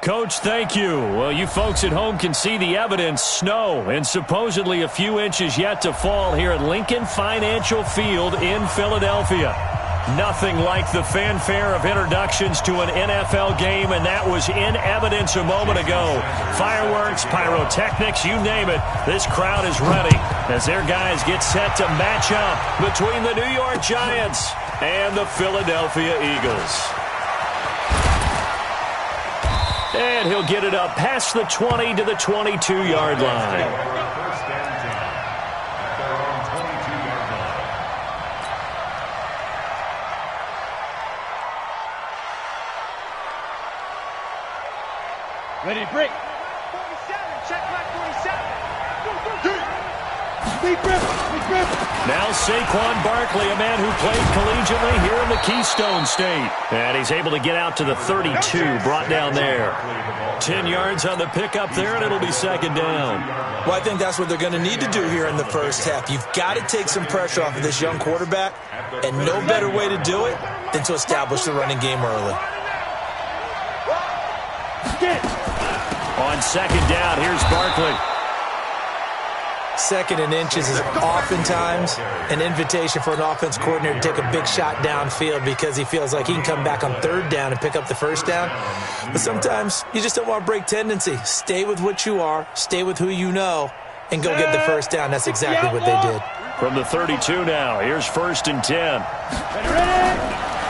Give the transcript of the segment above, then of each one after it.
Coach, thank you. Well, you folks at home can see the evidence. Snow and supposedly a few inches yet to fall here at Lincoln Financial Field in Philadelphia. Nothing like the fanfare of introductions to an NFL game, and that was in evidence a moment ago. Fireworks, pyrotechnics, you name it. This crowd is ready as their guys get set to match up between the New York Giants and the Philadelphia Eagles. And he'll get it up past the 20 to the 22-yard line. Ready to break. 47, check back 47. Big grip, big grip. Now Saquon Barkley, a man who played collegiately here in the Keystone State. And he's able to get out to the 32, brought down there. 10 yards on the pickup there, and it'll be second down. Well, I think that's what they're going to need to do here in the first half. You've got to take some pressure off of this young quarterback, and no better way to do it than to establish the running game early. On second down, here's Barkley. Second and inches is oftentimes an invitation for an offense coordinator to take a big shot downfield because he feels like he can come back on third down and pick up the first down. But sometimes you just don't want to break tendency. Stay with what you are, stay with who you know, and go get the first down. That's exactly what they did. From the 32 now, here's first and 10.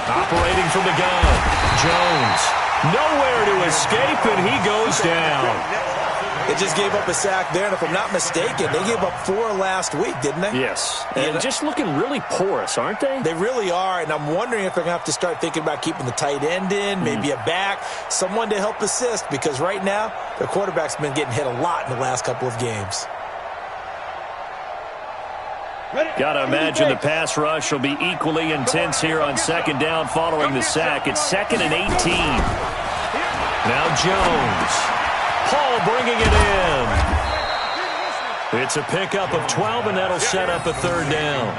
Operating from the gun, Jones. Nowhere to escape, and he goes down. They just gave up a sack there, and if I'm not mistaken, they gave up 4 last week, didn't they? Yes, and just looking really porous, aren't they? They really are, and I'm wondering if they're going to have to start thinking about keeping the tight end in, maybe a back, someone to help assist, because right now, their quarterback's been getting hit a lot in the last couple of games. Got to imagine the pass rush will be equally intense here on second down following the sack. It's second and 18. Now Jones. Paul bringing it in. It's a pickup of 12, and that'll set up a third down.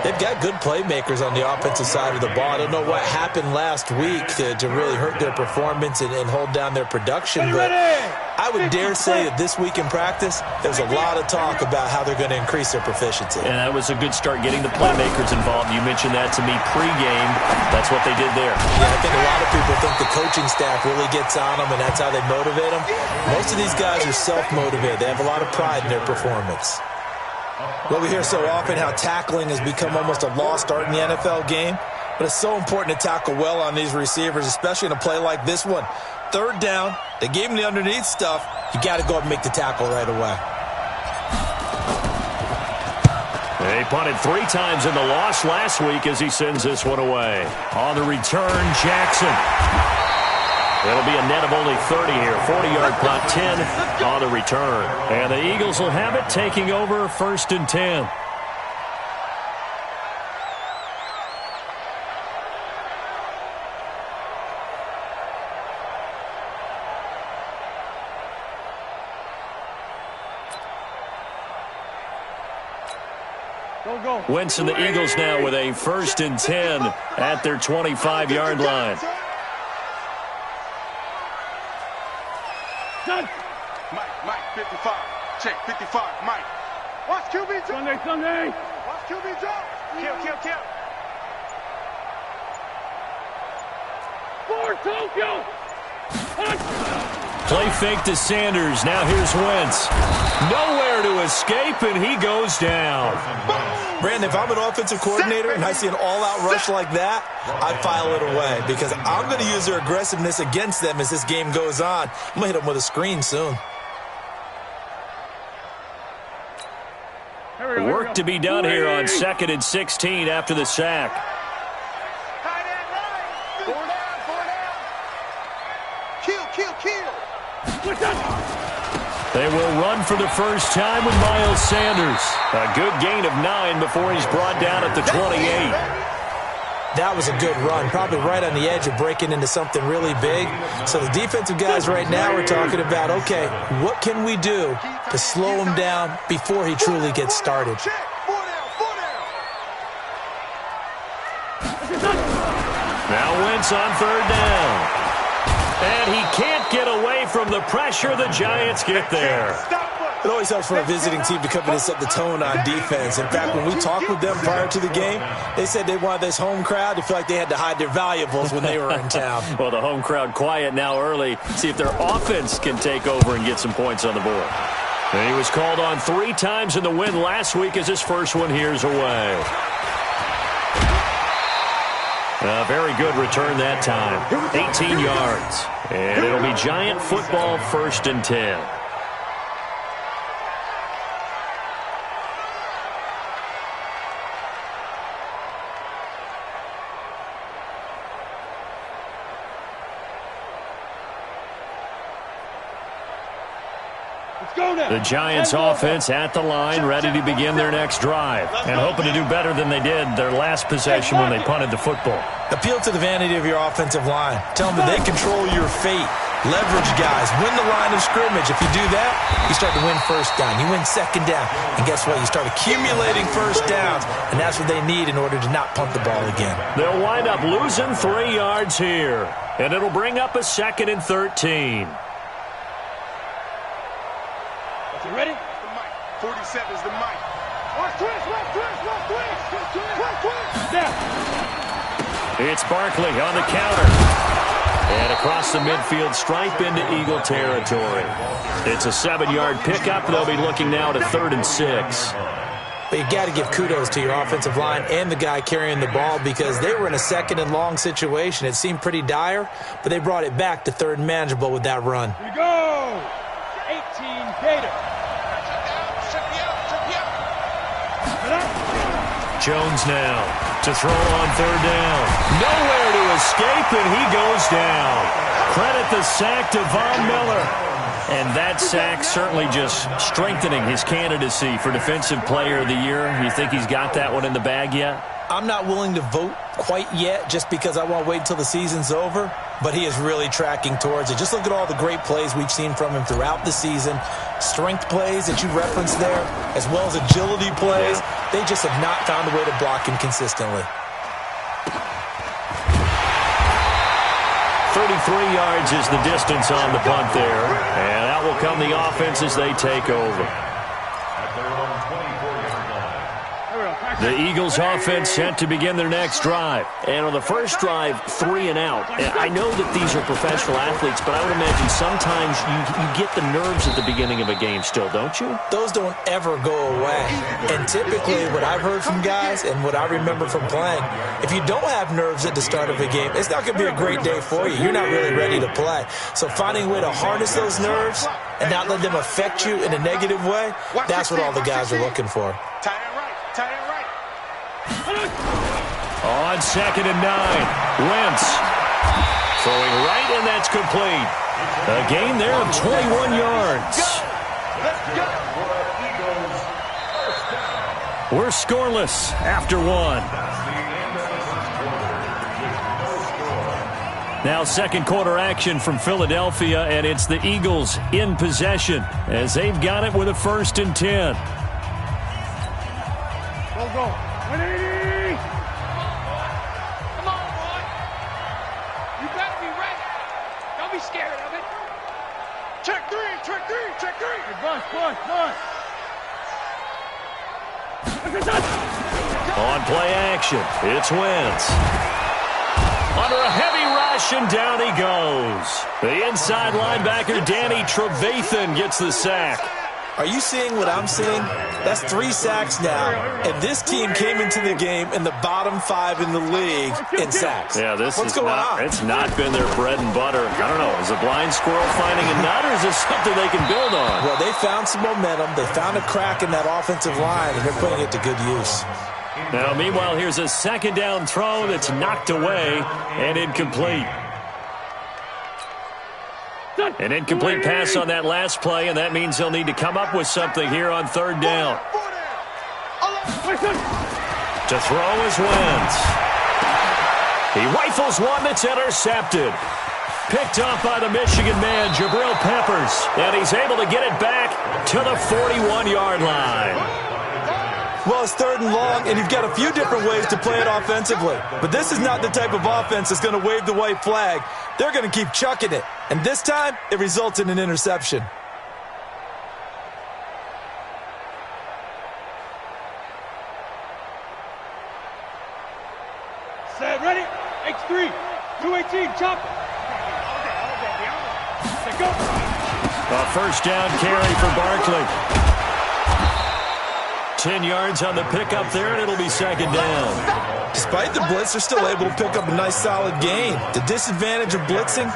They've got good playmakers on the offensive side of the ball. I don't know what happened last week to really hurt their performance and hold down their production, but I would dare say that this week in practice, there's a lot of talk about how they're going to increase their proficiency. And that was a good start getting the playmakers involved. You mentioned that to me pregame. That's what they did there. Yeah, I think a lot of people think the coaching staff really gets on them, and that's how they motivate them. Most of these guys are self-motivated. They have a lot of pride in their performance. Well, we hear so often how tackling has become almost a lost art in the NFL game, but it's so important to tackle well on these receivers, especially in a play like this one. Third down, they gave him the underneath stuff. You got to go up and make the tackle right away. They punted 3 times in the loss last week as he sends this one away. On the return, Jackson. It'll be a net of only 30 here. 40-yard punt, 10 on the return. And the Eagles will have it, taking over first and 10. Wentz and the Eagles now with a first and 10 at their 25-yard line. Mike, 55. Check, 55. Mike. Watch QB drop. Sunday. Watch QB drop. Kill. For Tokyo. Play fake to Sanders. Now here's Wentz. Nowhere to escape, and he goes down. Brandon, if I'm an offensive coordinator and I see an all-out rush like that, I file it away because I'm going to use their aggressiveness against them as this game goes on. I'm going to hit them with a screen soon. Work to be done here on second and 16 after the sack. Kill. They will run for the first time with Miles Sanders. A good gain of 9 before he's brought down at the 28. That was a good run, probably right on the edge of breaking into something really big. So the defensive guys right now are talking about, okay, what can we do to slow him down before he truly gets started? Now Wentz on third down. And he can't can't get away from the pressure the Giants get there. It always helps for a visiting team to come in and set the tone on defense. In fact, when we talked with them prior to the game, they said they wanted this home crowd to feel like they had to hide their valuables when they were in town. Well, the home crowd quiet now early. See if their offense can take over and get some points on the board. And he was called on 3 times in the win last week as his first one here's away. A very good return that time. 18 yards. And it'll be Giant football 1st and 10. The Giants offense at the line, ready to begin their next drive, and hoping to do better than they did their last possession when they punted the football. Appeal to the vanity of your offensive line. Tell them that they control your fate. Leverage guys. Win the line of scrimmage. If you do that, you start to win first down. You win second down. And guess what? You start accumulating first downs, and that's what they need in order to not punt the ball again. They'll wind up losing 3 yards here, and it'll bring up a 2nd and 13. You ready? The mic. 47 is the mic. Watch twist, watch twist, watch twist. Watch twist. Now. It's Barkley on the counter. And across the midfield stripe into Eagle territory. It's a 7-yard pickup. They'll be looking now to 3rd and 6. But you got to give kudos to your offensive line and the guy carrying the ball because they were in a 2nd and long situation. It seemed pretty dire, but they brought it back to 3rd and manageable with that run. Here we go. 18 Gator. Jones now to throw on 3rd down. Nowhere to escape, and he goes down. Credit the sack to Von Miller. And that sack certainly just strengthening his candidacy for Defensive Player of the Year. You think he's got that one in the bag yet? I'm not willing to vote quite yet just because I want to wait until the season's over, but he is really tracking towards it. Just look at all the great plays we've seen from him throughout the season. Strength plays that you referenced there, as well as agility plays. They just have not found a way to block him consistently. 33 yards is the distance on the punt there, and that will come the offense as they take over. The Eagles offense set to begin their next drive. And on the first drive, 3 and out. And I know that these are professional athletes, but I would imagine sometimes you get the nerves at the beginning of a game still, don't you? Those don't ever go away. And typically what I've heard from guys and what I remember from playing, if you don't have nerves at the start of a game, it's not going to be a great day for you. You're not really ready to play. So finding a way to harness those nerves and not let them affect you in a negative way, that's what all the guys are looking for. Tight end right. Tight end right. On 2nd and 9, Wentz throwing right, and that's complete. A gain there of 21 yards. We're scoreless after 1. Now 2nd quarter action from Philadelphia, and it's the Eagles in possession as they've got it with a 1st and 10. Go. 180! Come on, boy. You better be ready. Don't be scared of it. Check 3, check 3, check 3. Hey, Bush. On play action, it's Wentz. Under a heavy rush, and down he goes. The inside linebacker, Danny Trevathan, gets the sack. Are you seeing what I'm seeing? That's 3 sacks now, and this team came into the game in the bottom 5 in the league in sacks. Yeah, What's going on? It's not been their bread and butter. I don't know. Is a blind squirrel finding a nut, or is this something they can build on? Well, they found some momentum. They found a crack in that offensive line, and they're putting it to good use. Now, meanwhile, here's a 2nd down throw that's knocked away and incomplete. An incomplete pass on that last play, and that means they'll need to come up with something here on 3rd down. To throw is Wentz. He rifles one that's intercepted. Picked off by the Michigan man, Jabril Peppers, and he's able to get it back to the 41-yard line. Well, it's 3rd and long, and you've got a few different ways to play it offensively. But this is not the type of offense that's going to wave the white flag. They're going to keep chucking it. And this time, it results in an interception. Set, ready? X3, 218, chop. Go. A first down carry for Barkley. 10 yards on the pickup there, and it'll be 2nd down. Despite the blitz, they're still able to pick up a nice solid gain. The disadvantage of blitzing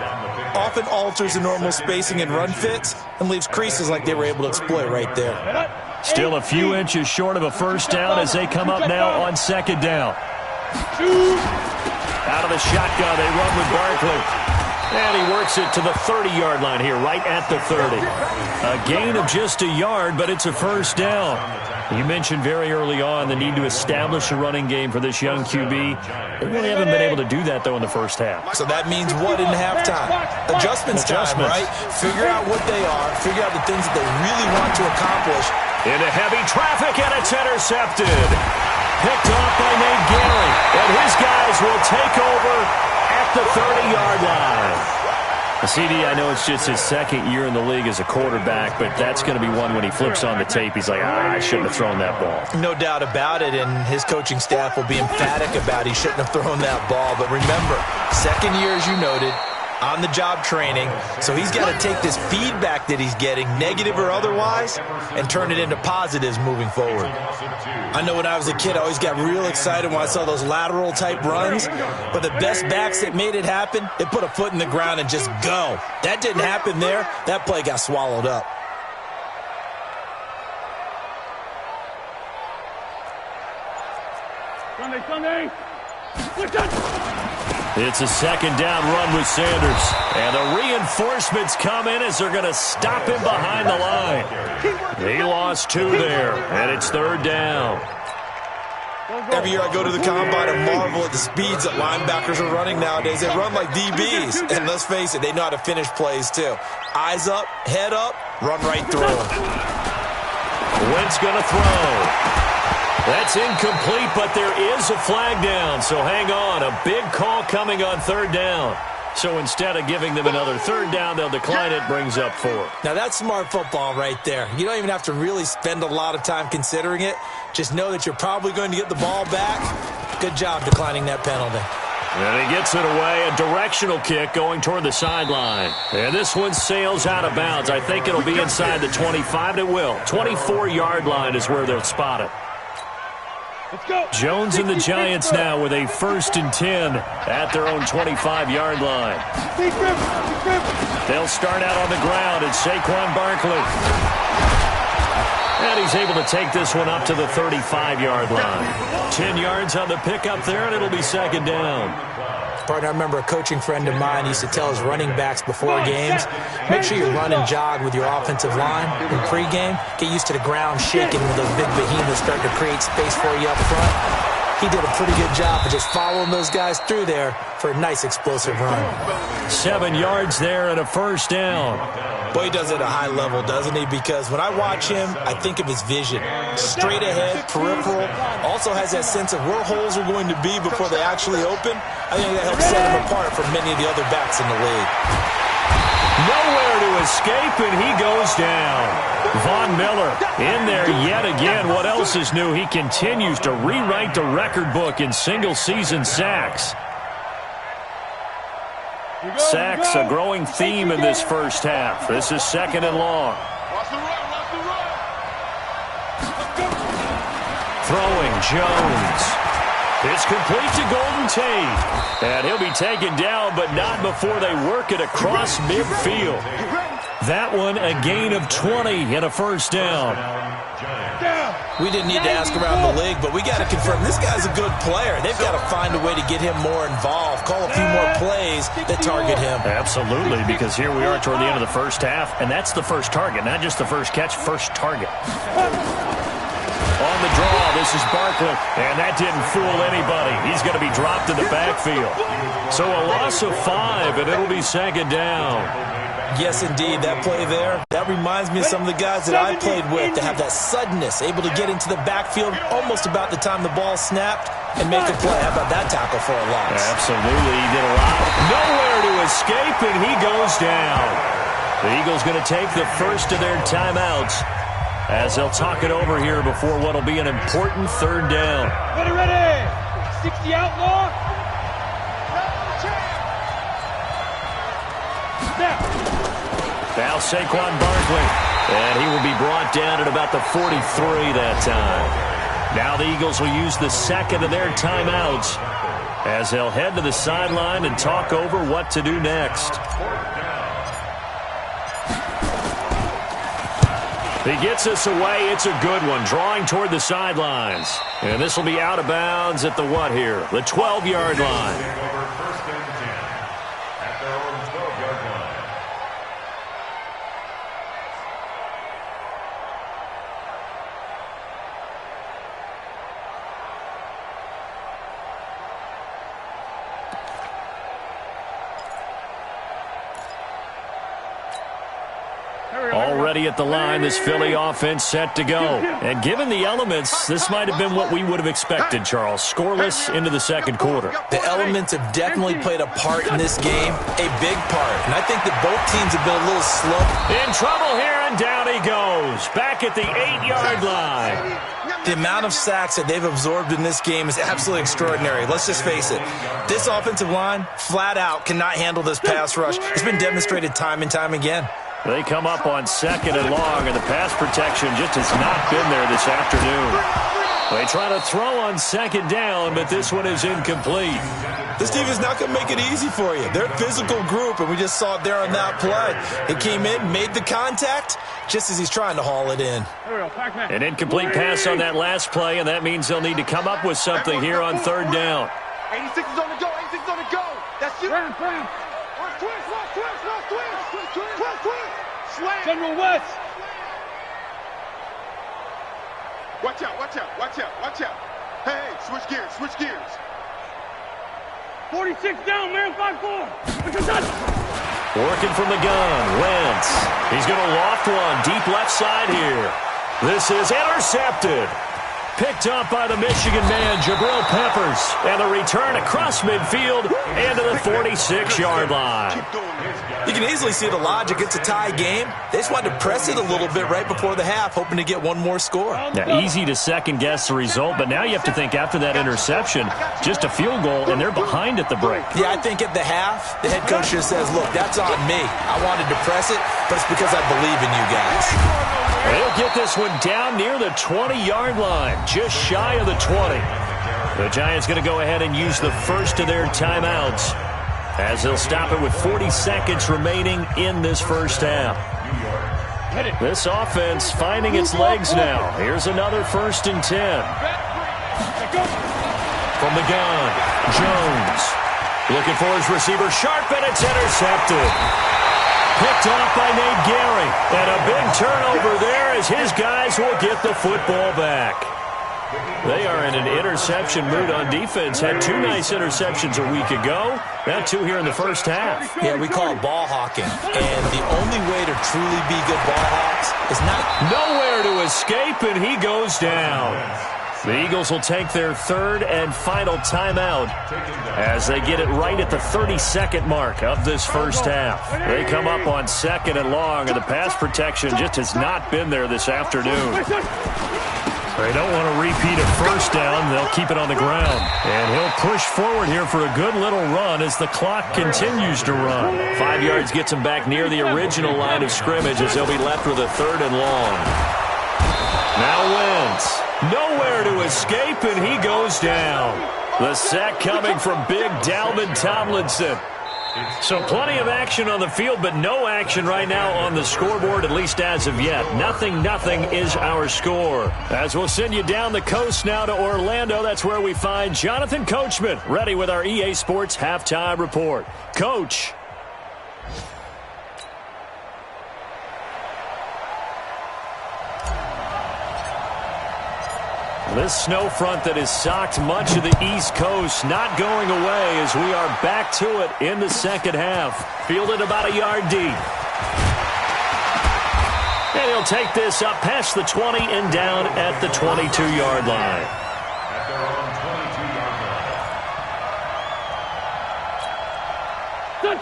often alters the normal spacing and run fits and leaves creases like they were able to exploit right there. Still a few inches short of a first down as they come up now on 2nd down. Out of the shotgun, they run with Barkley. And he works it to the 30-yard line here, right at the 30. A gain of just a yard, but it's a first down. You mentioned very early on the need to establish a running game for this young QB. They really haven't been able to do that, though, in the first half. So that means what in halftime? Adjustments time, right? Figure out what they are. Figure out the things that they really want to accomplish. Into heavy traffic, and it's intercepted. Picked off by Nate Gary. And his guys will take over at the 30-yard line. CD, I know it's just his 2nd year in the league as a quarterback, but that's going to be one when he flips on the tape. He's like, I shouldn't have thrown that ball. No doubt about it, and his coaching staff will be emphatic about he shouldn't have thrown that ball. But remember, 2nd year, as you noted, on-the-job training, so he's got to take this feedback that he's getting, negative or otherwise, and turn it into positives moving forward. I know when I was a kid, I always got real excited when I saw those lateral-type runs, but the best backs that made it happen, they put a foot in the ground and just go. That didn't happen there. That play got swallowed up. Sunday. It's a 2nd down run with Sanders. And the reinforcements come in as they're going to stop him behind the line. He lost 2 there, and it's 3rd down. Every year I go to the combine and marvel at the speeds that linebackers are running nowadays. They run like DBs, and let's face it, they know how to finish plays too. Eyes up, head up, run right through them. Wentz going to throw. That's incomplete, but there is a flag down, so hang on. A big call coming on 3rd down. So instead of giving them another 3rd down, they'll decline it, brings up 4. Now that's smart football right there. You don't even have to really spend a lot of time considering it. Just know that you're probably going to get the ball back. Good job declining that penalty. And he gets it away, a directional kick going toward the sideline. And this one sails out of bounds. I think it'll be inside the 25. It will. 24-yard line is where they'll spot it. Jones and the Giants now with a 1st and 10 at their own 25-yard line. They'll start out on the ground at Saquon Barkley. And he's able to take this one up to the 35-yard line. 10 yards on the pickup there, and it'll be 2nd down. Partner, I remember a coaching friend of mine used to tell his running backs before games, make sure you run and jog with your offensive line in pregame. Get used to the ground shaking when those big behemoths start to create space for you up front. He did a pretty good job of just following those guys through there for a nice explosive run. 7 yards there and a 1st down. Boy, he does it at a high level, doesn't he? Because when I watch him, I think of his vision. Straight ahead, peripheral, also has that sense of where holes are going to be before they actually open. I think that helps set him apart from many of the other backs in the league. Nowhere to escape, and he goes down. Von Miller in there yet again. What else is new? He continues to rewrite the record book in single-season sacks. Sacks, a growing theme in this first half. This is 2nd and long. Throwing, Jones. It's complete to Golden Tate. And he'll be taken down, but not before they work it across midfield. That one, a gain of 20 and a 1st down. We didn't need to ask around the league, but we got to confirm this guy's a good player. They've got to find a way to get him more involved, call a few more plays that target him. Absolutely, because here we are toward the end of the first half, and that's the first target, not just the first catch, first target. On the draw, this is Barkley, and that didn't fool anybody. He's going to be dropped in the backfield. So a loss of 5, and it'll be second down. Yes, indeed. That play there, that reminds me of some of the guys that I played with that have that suddenness, able to get into the backfield almost about the time the ball snapped and make a play. How about that tackle for a loss? Absolutely. He did a lot. Nowhere to escape, and he goes down. The Eagles going to take the first of their timeouts as they'll talk it over here before what will be an important third down. Ready. 60 outlaw. Now Saquon Barkley, and he will be brought down at about the 43 that time. Now the Eagles will use the second of their timeouts as they'll head to the sideline and talk over what to do next. He gets us away. It's a good one, drawing toward the sidelines. And this will be out of bounds at the what here? The 12-yard line. Already at the line, this Philly offense set to go. And given the elements, this might have been what we would have expected, Charles. Scoreless into the second quarter. The elements have definitely played a part in this game, a big part. And I think that both teams have been a little slow. In trouble here, and down he goes. Back at the 8-yard line. The amount of sacks that they've absorbed in this game is absolutely extraordinary. Let's just face it. This offensive line, flat out, cannot handle this pass rush. It's been demonstrated time and time again. They come up on second and long, and the pass protection just has not been there this afternoon. They try to throw on second down, but this one is incomplete. This team is not going to make it easy for you. They're a physical group, and we just saw it there on that play. It came in, made the contact, just as he's trying to haul it in. An incomplete pass on that last play, and that means they'll need to come up with something here on third down. 86 is on the go. 86 is on the go. That's you. General West. Watch out, watch out, watch out, watch out. Hey, switch gears, switch gears. 46 down, man, 5-4. Working from the gun, Wentz. He's going to loft one deep left side here. This is intercepted. Picked up by the Michigan man, Jabril Peppers. And the return across midfield and to the 46-yard line. You can easily see the logic. It's a tie game. They just wanted to press it a little bit right before the half, hoping to get one more score. Now, easy to second-guess the result, but now you have to think after that interception, just a field goal, and they're behind at the break. Yeah, I think at the half, the head coach just says, look, that's on me. I wanted to press it, but it's because I believe in you guys. They'll get this one down near the 20-yard line, just shy of the 20. The Giants going to go ahead and use the first of their timeouts as they'll stop it with 40 seconds remaining in this first half. This offense finding its legs now. Here's another 1st and 10. From the gun, Jones. Looking for his receiver, Sharp, and it's intercepted. Picked off by Nate Gary. And a big turnover there as his guys will get the football back. They are in an interception mood on defense. Had 2 nice interceptions a week ago. Now 2 here in the first half. Yeah, we call it ball hawking. And the only way to truly be good ball hawks is not... Nowhere to escape, and he goes down. The Eagles will take their third and final timeout as they get it right at the 32nd mark of this first half. They come up on second and long, and the pass protection just has not been there this afternoon. They don't want to repeat a first down. They'll keep it on the ground. And he'll push forward here for a good little run as the clock continues to run. 5 yards gets him back near the original line of scrimmage as they'll be left with a third and long. Now Wentz. Nowhere to escape, and he goes down. The sack coming from big Dalvin Tomlinson. So plenty of action on the field, but no action right now on the scoreboard, at least as of yet. 0-0 is our score. As we'll send you down the coast now to Orlando, that's where we find Jonathan Coachman, ready with our EA Sports Halftime Report. Coach. This snow front that has socked much of the East Coast not going away as we are back to it in the second half. Fielded about a yard deep. And he'll take this up past the 20 and down at the 22-yard line.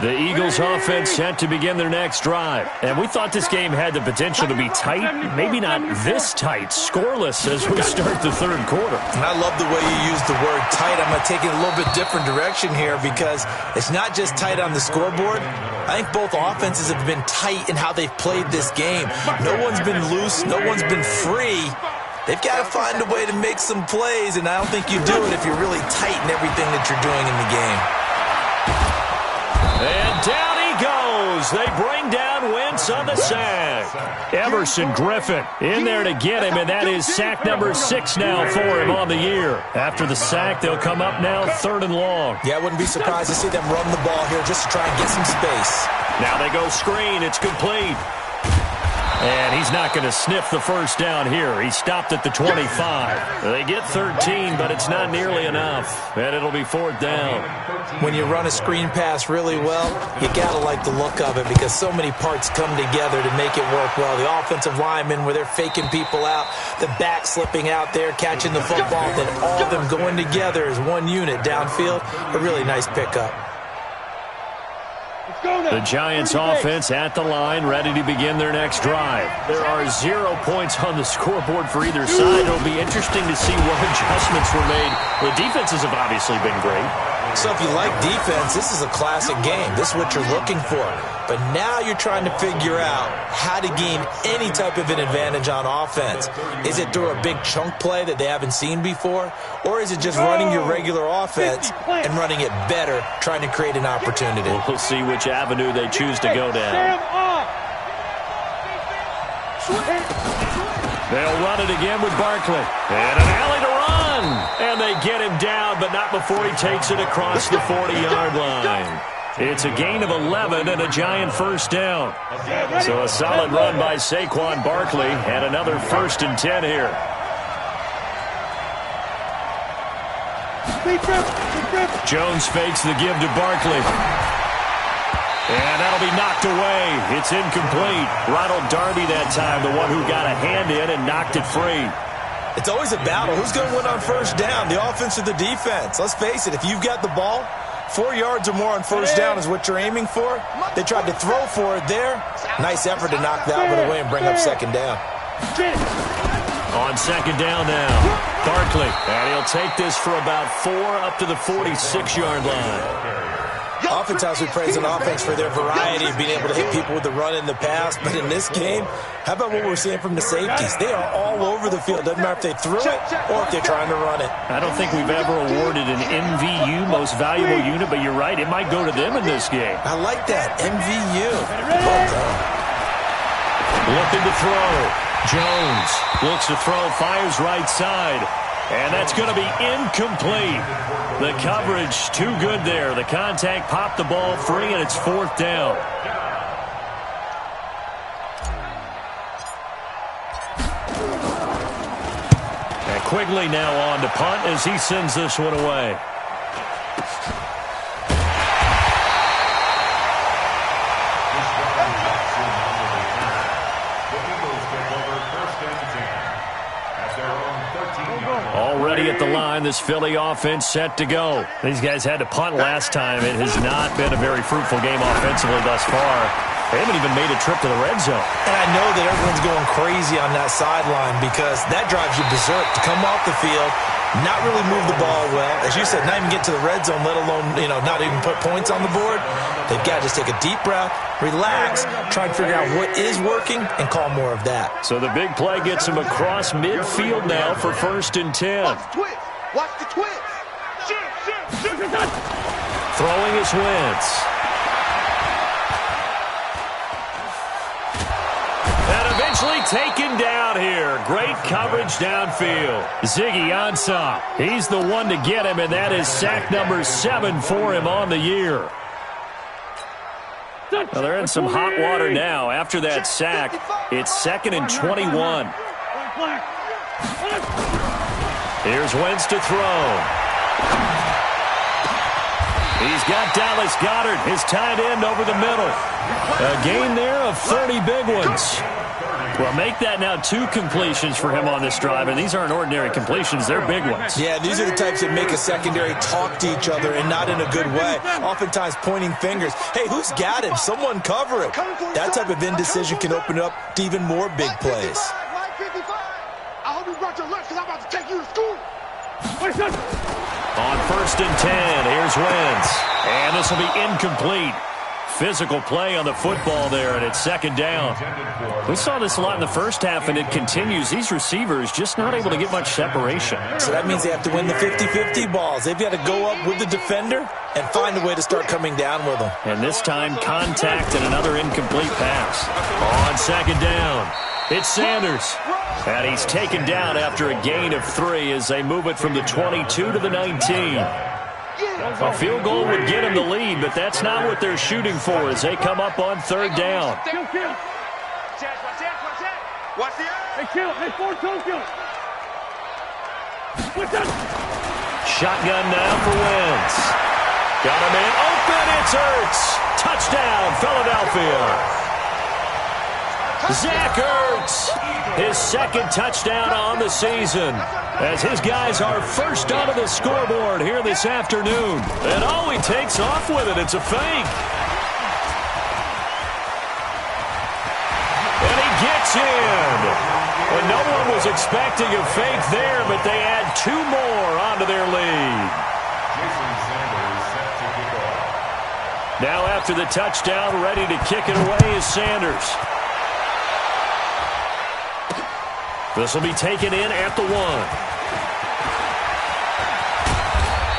The Eagles offense set to begin their next drive. And we thought this game had the potential to be tight, maybe not this tight, scoreless as we start the third quarter. And I love the way you use the word tight. I'm going to take it a little bit different direction here because it's not just tight on the scoreboard. I think both offenses have been tight in how they've played this game. No one's been loose. No one's been free. They've got to find a way to make some plays, and I don't think you do it if you're really tight in everything that you're doing in the game. And down he goes. They bring down Wentz on the sack. Emerson Griffin in there to get him, and that is sack number 6 now for him on the year. After the sack, they'll come up now 3rd and long. Yeah, I wouldn't be surprised to see them run the ball here just to try and get some space. Now they go screen. It's complete. And he's not going to sniff the first down here. He stopped at the 25. They get 13, but it's not nearly enough. And it'll be 4th down. When you run a screen pass really well, you got to like the look of it because so many parts come together to make it work well. The offensive linemen where they're faking people out, the back slipping out there, catching the football, then all of them going together as one unit downfield. A really nice pickup. The Giants offense at the line, ready to begin their next drive. There are 0 points on the scoreboard for either side. It'll be interesting to see what adjustments were made. The defenses have obviously been great. So if you like defense, this is a classic game. This is what you're looking for. But now you're trying to figure out how to gain any type of an advantage on offense. Is it through a big chunk play that they haven't seen before? Or is it just running your regular offense and running it better, trying to create an opportunity? We'll see which avenue they choose to go down. They'll run it again with Barkley. And an alley to run. And they get him down, but not before he takes it across the 40-yard line. It's a gain of 11 and a Giant first down. So a solid run by Saquon Barkley and another 1st and 10 here. Jones fakes the give to Barkley. And that'll be knocked away. It's incomplete. Ronald Darby that time, the one who got a hand in and knocked it free. It's always a battle. Who's going to win on first down, the offense or the defense? Let's face it, if you've got the ball, 4 yards or more on first down is what you're aiming for. They tried to throw for it there. Nice effort to knock that one away and bring up 2nd down. On 2nd down now, Barkley. And he'll take this for about 4 up to the 46-yard line. Oftentimes we praise an offense for their variety of being able to hit people with the run in the pass. But in this game, how about what we're seeing from the safeties? They are all over the field. Doesn't matter if they threw it or if they're trying to run it. I don't think we've ever awarded an MVU, most valuable unit, but you're right. It might go to them in this game. I like that. MVU. Well done. Looking to throw. Jones looks to throw, fires right side. And that's going to be incomplete. The coverage too good there. The contact popped the ball free, and it's 4th down. And Quigley now on to punt as he sends this one away. Already at the line, this Philly offense set to go. These guys had to punt last time. It has not been a very fruitful game offensively thus far. They haven't even made a trip to the red zone. And I know that everyone's going crazy on that sideline because that drives you berserk to come off the field, not really move the ball well. As you said, not even get to the red zone, let alone, not even put points on the board. They've got to just take a deep breath, relax, try and figure out what is working, and call more of that. So the big play gets him across midfield now for 1st and 10. Watch the twist. Watch the twist. Throwing is Wentz. And eventually taken down here. Great coverage downfield. Ziggy Ansah. He's the one to get him, and that is sack number 7 for him on the year. Well, they're in some hot water now. After that sack, it's 2nd and 21. Here's Wentz to throw. He's got Dallas Goedert, his tight end, over the middle. A gain there of 30 big ones. Well, make that now 2 completions for him on this drive, and these aren't ordinary completions. They're big ones. Yeah, these are the types that make a secondary talk to each other and not in a good way, oftentimes pointing fingers. Hey, who's got him? Someone cover him. That type of indecision can open it up to even more big plays. I hope you brought your lunch because I'm about to take you to school. On 1st and 10, here's Wentz. And this will be incomplete. Physical play on the football there, and it's 2nd down. We saw this a lot in the first half, and it continues. These receivers just not able to get much separation. So that means they have to win the 50-50 balls. They've got to go up with the defender and find a way to start coming down with them. And this time, contact and another incomplete pass. On 2nd down, it's Sanders. And he's taken down after a gain of 3 as they move it from the 22 to the 19. A field goal would get him the lead, but that's not what they're shooting for as they come up on 3rd down. Shotgun now for Wentz. Got him in. Open. It's Ertz. Touchdown, Philadelphia. Zach Ertz, his 2nd touchdown on the season, as his guys are first onto the scoreboard here this afternoon. And he takes off with it. It's a fake. And he gets in. And no one was expecting a fake there, but they add 2 more onto their lead. Now after the touchdown, ready to kick it away is Sanders. This will be taken in at the 1.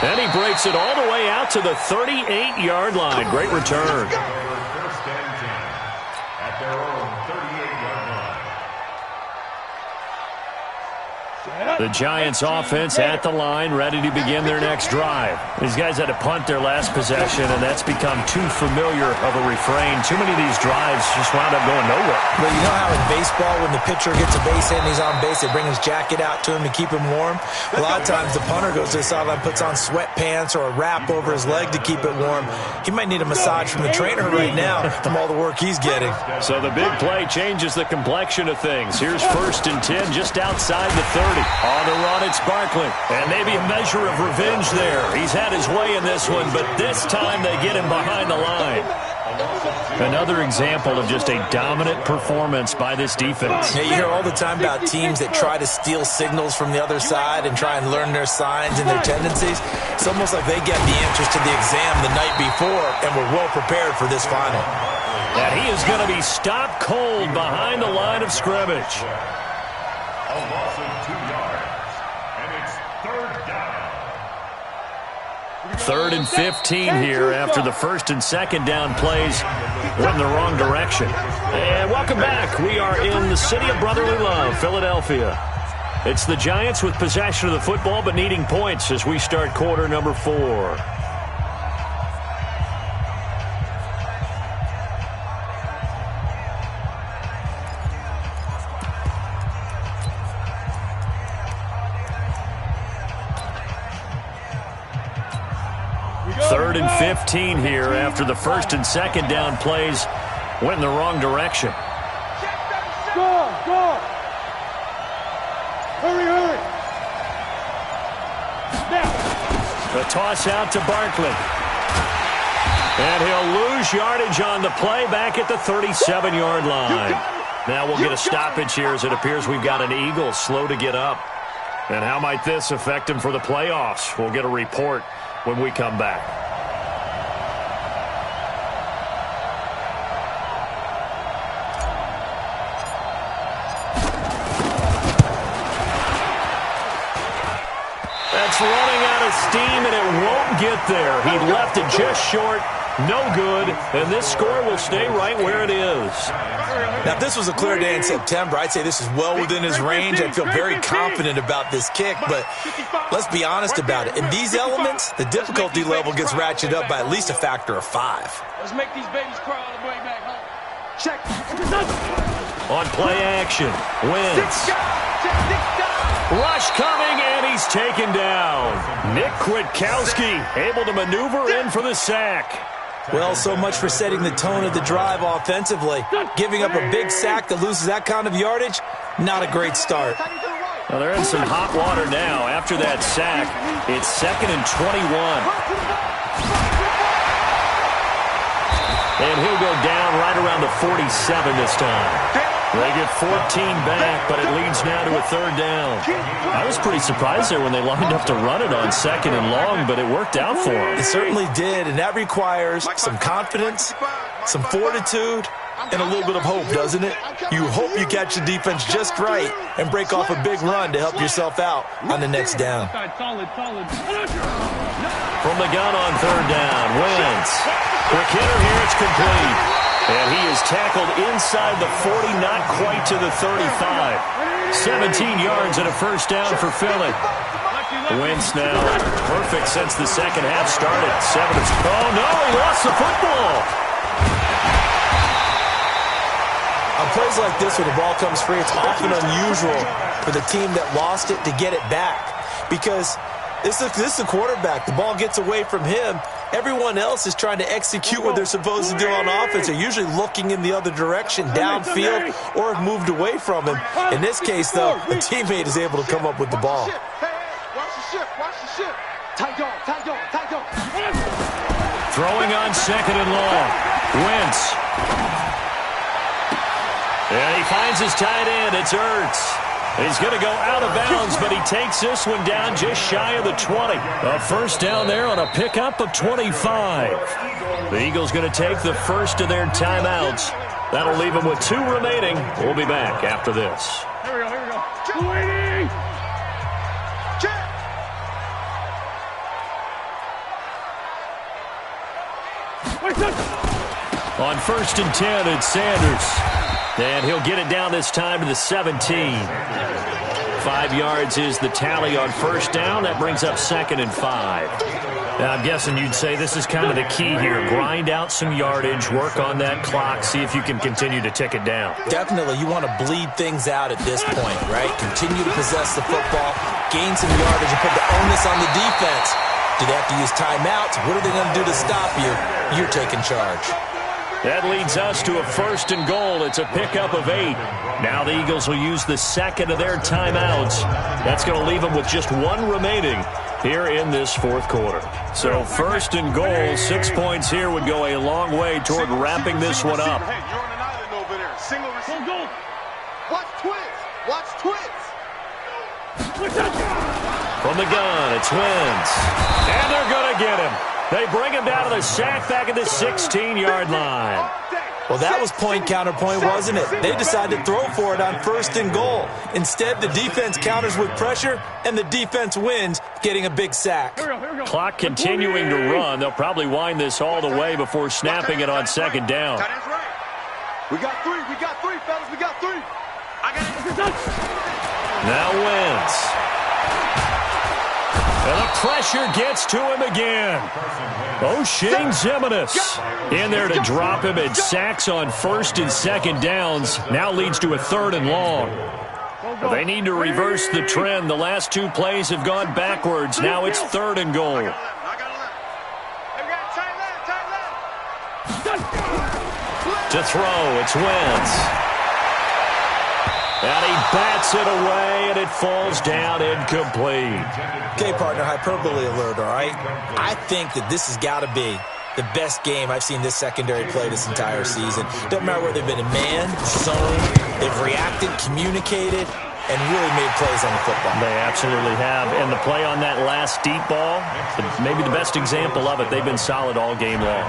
And he breaks it all the way out to the 38-yard line. Great return. First and 10 at their own 38-yard line. The Giants offense at the line, ready to begin their next drive. These guys had to punt their last possession, and that's become too familiar of a refrain. Too many of these drives just wound up going nowhere. Well, you know how in baseball, when the pitcher gets a base hit and he's on base, they bring his jacket out to him to keep him warm? A lot of times the punter goes to the sideline, puts on sweatpants or a wrap over his leg to keep it warm. He might need a massage from the trainer right now from all the work he's getting. So the big play changes the complexion of things. Here's 1st and 10 just outside the 30. On the run, it's Barkley. And maybe a measure of revenge there. He's had his way in this one, but this time they get him behind the line. Another example of just a dominant performance by this defense. Yeah, you hear all the time about teams that try to steal signals from the other side and try and learn their signs and their tendencies. It's almost like they get the answers to the exam the night before and were well prepared for this final. And he is going to be stopped cold behind the line of scrimmage. A loss of 2 yards, and it's 3rd down. 3rd and 15 here after the 1st and 2nd down plays went in the wrong direction. And welcome back. We are in the city of brotherly love, Philadelphia. It's the Giants with possession of the football but needing points as we start quarter number 4. Third and 15 here after the 1st and 2nd down plays went in the wrong direction. Go! Hurry! The toss out to Barkley. And he'll lose yardage on the play back at the 37-yard line. Now we'll get a stoppage here as it appears we've got an Eagle slow to get up. And how might this affect him for the playoffs? We'll get a report when we come back. That's running out of steam, and it won't get there. He left it just short. No good, and this score will stay right where it is. Now, if this was a clear day in September, I'd say this is well within his range. I'd feel very confident about this kick, but let's be honest about it. In these elements, the difficulty level gets ratcheted up by at least a factor of 5. Let's make these babies cry all the way back home. Check. On play action, Wentz. Rush coming, and he's taken down. Nick Kwiatkowski able to maneuver in for the sack. Well, so much for setting the tone of the drive offensively. Giving up a big sack that loses that kind of yardage, not a great start. Well, they're in some hot water now. After that sack, it's 2nd and 21. And he'll go down right around the 47 this time. They get 14 back, but it leads now to a 3rd down. I was pretty surprised there when they lined up to run it on 2nd and long, but it worked out for them. It certainly did, and that requires some confidence, some fortitude, and a little bit of hope, doesn't it? You hope you catch the defense just right and break off a big run to help yourself out on the next down. From the gun on 3rd down, Wentz. Quick hitter here, it's complete. And he is tackled inside the 40, not quite to the 35. 17 yards and a 1st down for Philly. Wentz now perfect since the second half started. Oh, no, he lost the football. On plays like this where the ball comes free, it's often unusual for the team that lost it to get it back. Because this is the quarterback. The ball gets away from him. Everyone else is trying to execute what they're supposed to do on offense. They're usually looking in the other direction, downfield, or have moved away from him. In this case, though, a teammate is able to come up with the ball. Watch the shift, watch the shift. Tight dog. Throwing on 2nd and long. Wentz. And he finds his tight end. It's Ertz. He's going to go out of bounds, but he takes this one down just shy of the 20. A 1st down there on a pickup of 25. The Eagles going to take the first of their timeouts. That'll leave them with 2 remaining. We'll be back after this. Here we go. 280. On 1st and 10, it's Sanders. And he'll get it down this time to the 17. 5 yards is the tally on 1st down. That brings up 2nd and 5. Now, I'm guessing you'd say this is kind of the key here. Grind out some yardage, work on that clock, see if you can continue to tick it down. Definitely, you want to bleed things out at this point, right? Continue to possess the football, gain some yardage, and put the onus on the defense. Do they have to use timeouts? What are they going to do to stop you? You're taking charge. That leads us to a 1st and goal. It's a pickup of 8. Now the Eagles will use the 2nd of their timeouts. That's going to leave them with just 1 remaining here in this 4th quarter. So 1st and goal, 6 points here would go a long way toward wrapping this one up. Hey, you're on an island over there. Single receiver. Watch twins. From the gun, it's Wentz. And they're going to get him. They bring him down to the sack back at the 16-yard line. Well, that was point counterpoint, wasn't it? They decided to throw for it on 1st and goal. Instead, the defense counters with pressure, and the defense wins, getting a big sack. Clock continuing to run. They'll probably wind this all the way before snapping it on 2nd down. We got 3, fellas. We got 3. Now Wentz. And the pressure gets to him again. O'Shane Ximines in there to drop him, and sacks on 1st and 2nd downs. Now leads to a 3rd and long. They need to reverse the trend. The last 2 plays have gone backwards. Now it's 3rd and goal. To throw, it's Wentz. And he bats it away, and it falls down incomplete. Okay, partner, hyperbole alert, all right? I think that this has got to be the best game I've seen this secondary play this entire season. Doesn't matter whether they've been in man, zone, they've reacted, communicated, and really made plays on the football. They absolutely have. And the play on that last deep ball, maybe the best example of it, they've been solid all game long.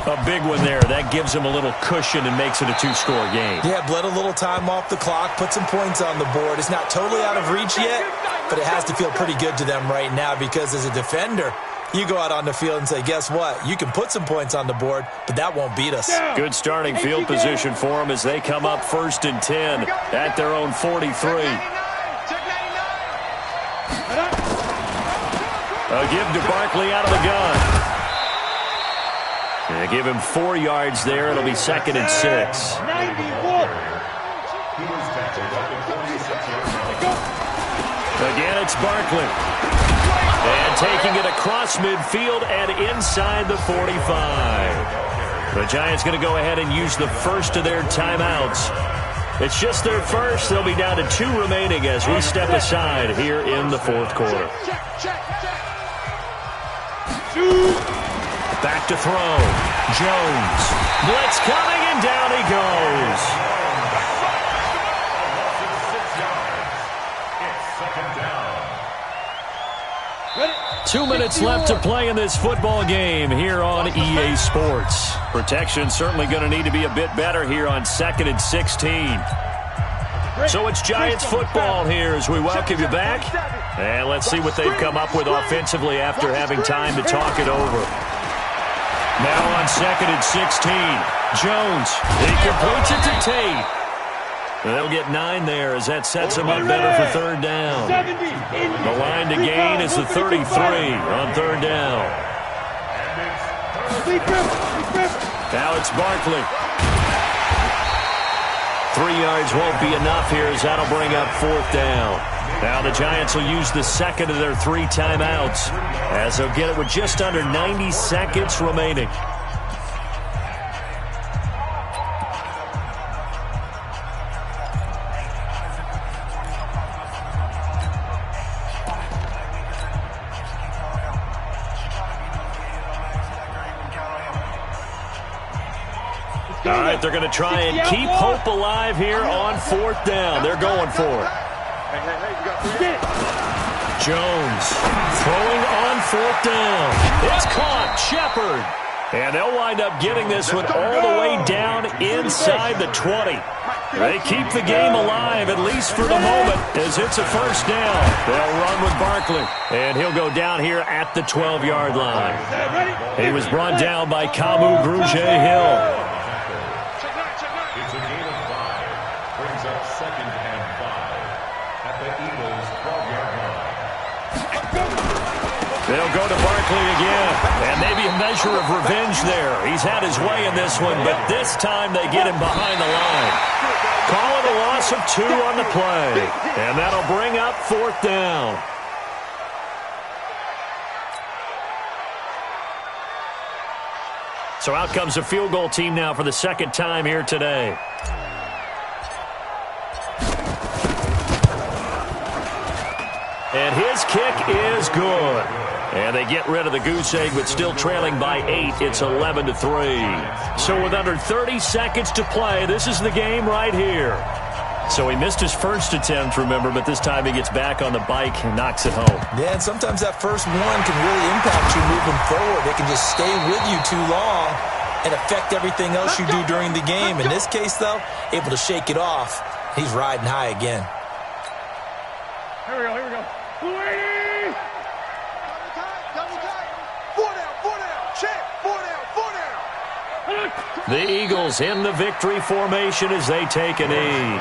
A big one there. That gives them a little cushion and makes it a 2-score game. Yeah, bled a little time off the clock, put some points on the board. It's not totally out of reach yet, but it has to feel pretty good to them right now because as a defender, you go out on the field and say, guess what? You can put some points on the board, but that won't beat us. Good starting field position for them as they come up 1st and 10 at their own 43. A give to Barkley out of the gun. They give him 4 yards there. It'll be 2nd and 6. 91. Again, it's Barkley. And taking it across midfield and inside the 45. The Giants going to go ahead and use the first of their timeouts. It's just their first. They'll be down to 2 remaining as we step aside here in the fourth quarter. Back to throw. Jones. Blitz coming, and down he goes. It's second down. 2 minutes left to play in this football game here on EA Sports. Protection certainly going to need to be a bit better here on 2nd and 16. So it's Giants football here as we welcome you back. And let's see what they've come up with offensively after having time to talk it over. Now on 2nd and 16. Jones. He completes it to Tate. They'll get 9 there as that sets them up better for 3rd down. The line to gain is the 33 on 3rd down. Now it's Barkley. 3 yards won't be enough here as that'll bring up 4th down. Now the Giants will use the second of their 3 timeouts as they'll get it with just under 90 seconds remaining. All right, they're going to try and keep hope alive here on 4th down. They're going for it. Jones throwing on 4th down. It's caught. Shepard. And they'll wind up getting this one all the way down inside the 20. They keep the game alive, at least for the moment, as it's a 1st down. They'll run with Barkley, and he'll go down here at the 12-yard line. He was brought down by Kamu Grugier-Hill. It's a gain of 5. Brings up 2nd and 5 at the Eagles' 12-yard line. They'll go to Barkley again, and maybe a measure of revenge there. He's had his way in this one, but this time they get him behind the line. Call it a loss of 2 on the play, and that'll bring up 4th down. So out comes a field goal team now for the 2nd time here today. And his kick is good. And they get rid of the goose egg, but still trailing by 8. It's 11-3. So with under 30 seconds to play, this is the game right here. So he missed his first attempt, remember, but this time he gets back on the bike and knocks it home. Yeah, and sometimes that first one can really impact you moving forward. They can just stay with you too long and affect everything else you do during the game. In this case, though, able to shake it off. He's riding high again. Here we go, here we go. 280! Double tight. 4 down, check. 4 down. The Eagles in the victory formation as they take a knee.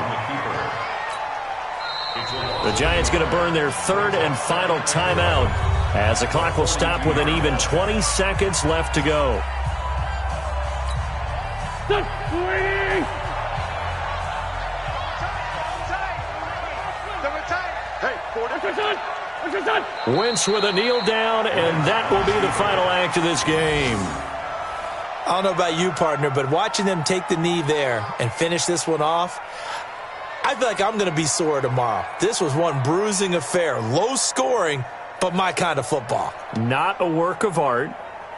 The Giants going to burn their 3rd and final timeout as the clock will stop with an even 20 seconds left to go. Wentz with a kneel down, and that will be the final act of this game. I don't know about you, partner, but watching them take the knee there and finish this one off, I feel like I'm going to be sore tomorrow. This was one bruising affair. Low scoring, but my kind of football. Not a work of art,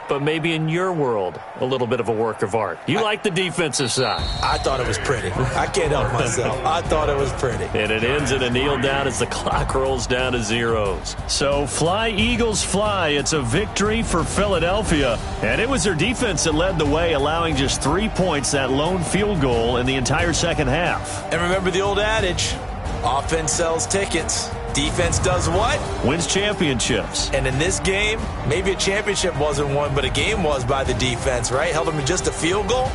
but maybe in your world, a little bit of a work of art. You like the defensive side. I thought it was pretty. I can't help myself. I thought it was pretty. And it ends in a kneel down as the clock rolls down to zeros. So fly, Eagles, fly. It's a victory for Philadelphia. And it was their defense that led the way, allowing just 3 points, that lone field goal in the entire second half. And remember the old adage, offense sells tickets. Defense does what? Wins championships. And in this game, maybe a championship wasn't won, but a game was by the defense, right? Held them to just a field goal.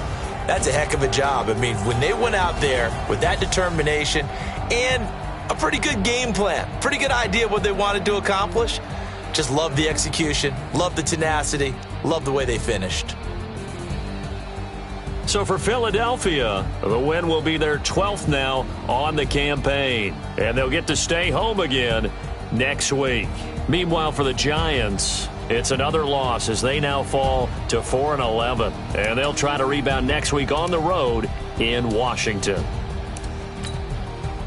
That's a heck of a job. I mean, when they went out there with that determination and a pretty good game plan, pretty good idea of what they wanted to accomplish, just love the execution, love the tenacity, love the way they finished. So for Philadelphia, the win will be their 12th now on the campaign. And they'll get to stay home again next week. Meanwhile, for the Giants, it's another loss as they now fall to 4-11. And they'll try to rebound next week on the road in Washington.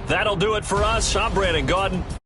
That'll do it for us. I'm Brandon Gaudin.